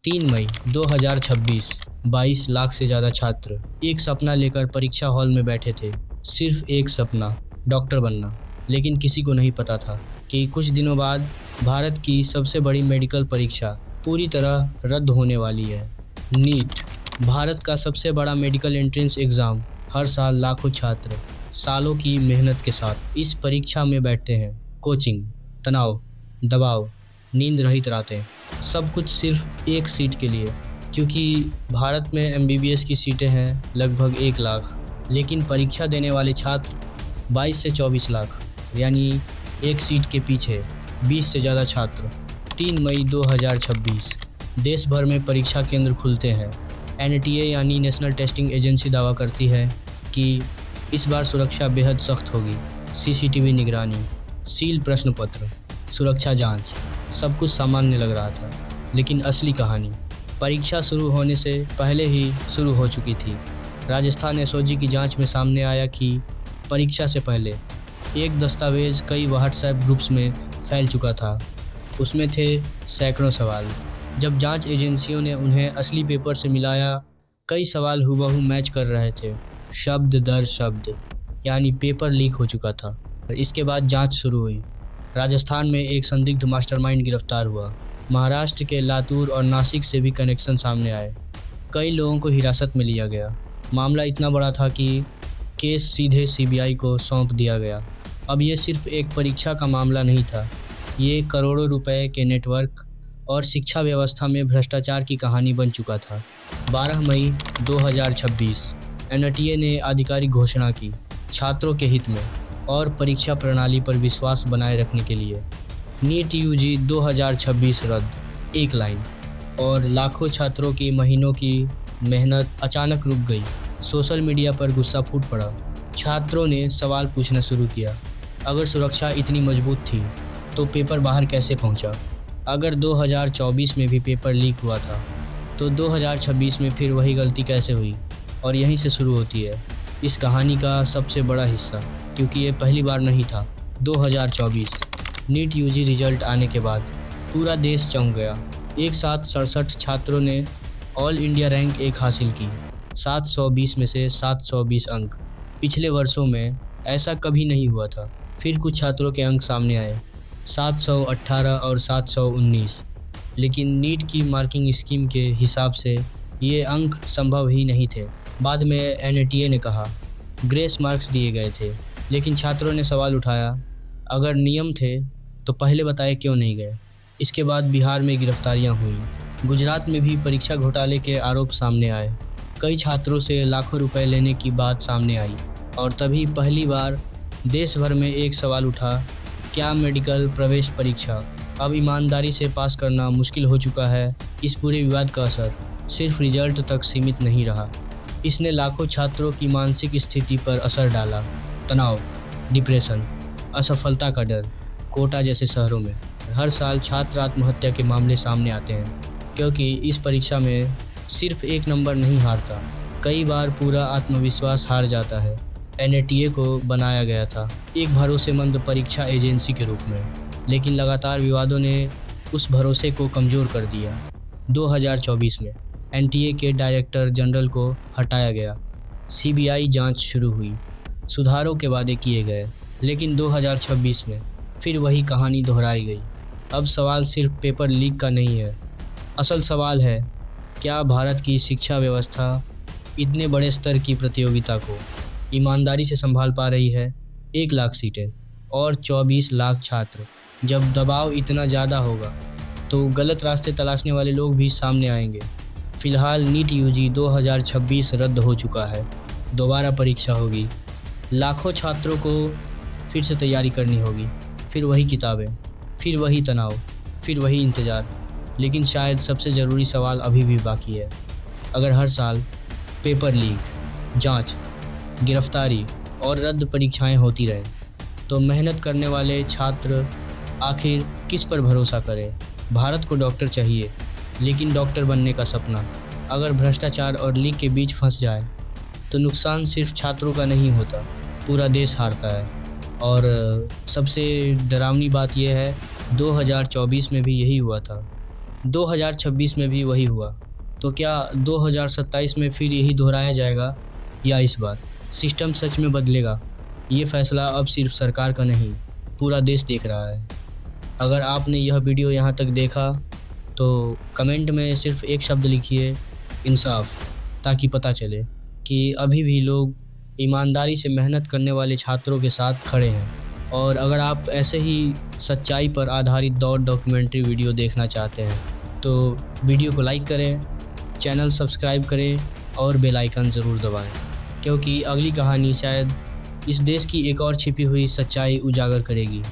3 मई 2026। 22 लाख से ज़्यादा छात्र एक सपना लेकर परीक्षा हॉल में बैठे थे। सिर्फ एक सपना, डॉक्टर बनना। लेकिन किसी को नहीं पता था कि कुछ दिनों बाद भारत की सबसे बड़ी मेडिकल परीक्षा पूरी तरह रद्द होने वाली है। नीट, भारत का सबसे बड़ा मेडिकल एंट्रेंस एग्ज़ाम। हर साल लाखों छात्र सालों की मेहनत के साथ इस परीक्षा में बैठते हैं। कोचिंग, तनाव, दबाव, नींद रहित रातें, सब कुछ सिर्फ एक सीट के लिए। क्योंकि भारत में एमबीबीएस की सीटें हैं लगभग 1 लाख, लेकिन परीक्षा देने वाले छात्र 22 से 24 लाख, यानी एक सीट के पीछे 20 से ज़्यादा छात्र। 3 मई 2026 देश भर में परीक्षा केंद्र खुलते हैं। एनटीए यानी नेशनल टेस्टिंग एजेंसी दावा करती है कि इस बार सुरक्षा बेहद सख्त होगी। सीसीटीवी निगरानी, सील प्रश्न पत्र, सुरक्षा जांच, सब कुछ सामान्य लग रहा था। लेकिन असली कहानी परीक्षा शुरू होने से पहले ही शुरू हो चुकी थी। राजस्थान एसओजी की जांच में सामने आया कि परीक्षा से पहले एक दस्तावेज़ कई व्हाट्सएप ग्रुप्स में फैल चुका था। उसमें थे सैकड़ों सवाल। जब जांच एजेंसियों ने उन्हें असली पेपर से मिलाया, कई सवाल हुबहू मैच कर रहे थे, शब्द दर शब्द, यानी पेपर लीक हो चुका था। इसके बाद जांच शुरू हुई। राजस्थान में एक संदिग्ध मास्टरमाइंड गिरफ्तार हुआ। महाराष्ट्र के लातूर और नासिक से भी कनेक्शन सामने आए। कई लोगों को हिरासत में लिया गया। मामला इतना बड़ा था कि केस सीधे सीबीआई को सौंप दिया गया। अब ये सिर्फ एक परीक्षा का मामला नहीं था, ये करोड़ों रुपए के नेटवर्क और शिक्षा व्यवस्था में भ्रष्टाचार की कहानी बन चुका था। 12 मई 2026 एनटीए ने आधिकारिक घोषणा की, छात्रों के हित में और परीक्षा प्रणाली पर विश्वास बनाए रखने के लिए। नीट यूजी 2026 रद्द, एक लाइन, और लाखों छात्रों की महीनों की मेहनत अचानक रुक गई। सोशल मीडिया पर गुस्सा फूट पड़ा। छात्रों ने सवाल पूछना शुरू किया। अगर सुरक्षा इतनी मजबूत थी तो पेपर बाहर कैसे पहुंचा? अगर 2024 में भी पेपर लीक हुआ था तो 2026 में फिर वही गलती कैसे हुई? और यहीं से शुरू होती है इस कहानी का सबसे बड़ा हिस्सा, क्योंकि ये पहली बार नहीं था। 2024 नीट यूजी रिजल्ट आने के बाद पूरा देश चौंक गया। एक साथ 67 छात्रों ने ऑल इंडिया रैंक 1 हासिल की, 720 में से 720 अंक। पिछले वर्षों में ऐसा कभी नहीं हुआ था। फिर कुछ छात्रों के अंक सामने आए, 718 और 719, लेकिन नीट की मार्किंग स्कीम के हिसाब से ये अंक संभव ही नहीं थे। बाद में एनटीए ने कहा ग्रेस मार्क्स दिए गए थे, लेकिन छात्रों ने सवाल उठाया, अगर नियम थे तो पहले बताए क्यों नहीं गए? इसके बाद बिहार में गिरफ्तारियां हुई। गुजरात में भी परीक्षा घोटाले के आरोप सामने आए। कई छात्रों से लाखों रुपए लेने की बात सामने आई। और तभी पहली बार देश भर में एक सवाल उठा, क्या मेडिकल प्रवेश परीक्षा अब ईमानदारी से पास करना मुश्किल हो चुका है? इस पूरे विवाद का असर सिर्फ रिजल्ट तक सीमित नहीं रहा, इसने लाखों छात्रों की मानसिक स्थिति पर असर डाला। तनाव, डिप्रेशन, असफलता का डर। कोटा जैसे शहरों में हर साल छात्र आत्महत्या के मामले सामने आते हैं, क्योंकि इस परीक्षा में सिर्फ एक नंबर नहीं हारता, कई बार पूरा आत्मविश्वास हार जाता है। एनटीए को बनाया गया था एक भरोसेमंद परीक्षा एजेंसी के रूप में, लेकिन लगातार विवादों ने उस भरोसे को कमज़ोर कर दिया। 2024 में एनटीए के डायरेक्टर जनरल को हटाया गया। सीबीआई जांच शुरू हुई। सुधारों के वादे किए गए, लेकिन 2026 में फिर वही कहानी दोहराई गई। अब सवाल सिर्फ पेपर लीक का नहीं है। असल सवाल है, क्या भारत की शिक्षा व्यवस्था इतने बड़े स्तर की प्रतियोगिता को ईमानदारी से संभाल पा रही है? 1 लाख सीटें और 24 लाख छात्र। जब दबाव इतना ज़्यादा होगा तो गलत रास्ते तलाशने वाले लोग भी सामने आएंगे। फ़िलहाल नीट यूजी 2026 रद्द हो चुका है। दोबारा परीक्षा होगी। लाखों छात्रों को फिर से तैयारी करनी होगी। फिर वही किताबें, फिर वही तनाव, फिर वही इंतज़ार। लेकिन शायद सबसे ज़रूरी सवाल अभी भी बाकी है। अगर हर साल पेपर लीक, जांच, गिरफ्तारी और रद्द परीक्षाएं होती रहें तो मेहनत करने वाले छात्र आखिर किस पर भरोसा करें? भारत को डॉक्टर चाहिए, लेकिन डॉक्टर बनने का सपना अगर भ्रष्टाचार और लीक के बीच फंस जाए तो नुकसान सिर्फ छात्रों का नहीं होता, पूरा देश हारता है। और सबसे डरावनी बात यह है, 2024 में भी यही हुआ था। 2026 में भी वही हुआ, तो क्या 2027 में फिर यही दोहराया जाएगा या इस बार सिस्टम सच में बदलेगा? ये फैसला अब सिर्फ सरकार का नहीं, पूरा देश देख रहा है। अगर आपने यह वीडियो यहाँ तक देखा तो कमेंट में सिर्फ एक शब्द लिखिए, इंसाफ, ताकि पता चले कि अभी भी लोग ईमानदारी से मेहनत करने वाले छात्रों के साथ खड़े हैं। और अगर आप ऐसे ही सच्चाई पर आधारित दौड़ डॉक्यूमेंट्री वीडियो देखना चाहते हैं तो वीडियो को लाइक करें, चैनल सब्सक्राइब करें और बेल आइकन ज़रूर दबाएं, क्योंकि अगली कहानी शायद इस देश की एक और छिपी हुई सच्चाई उजागर करेगी।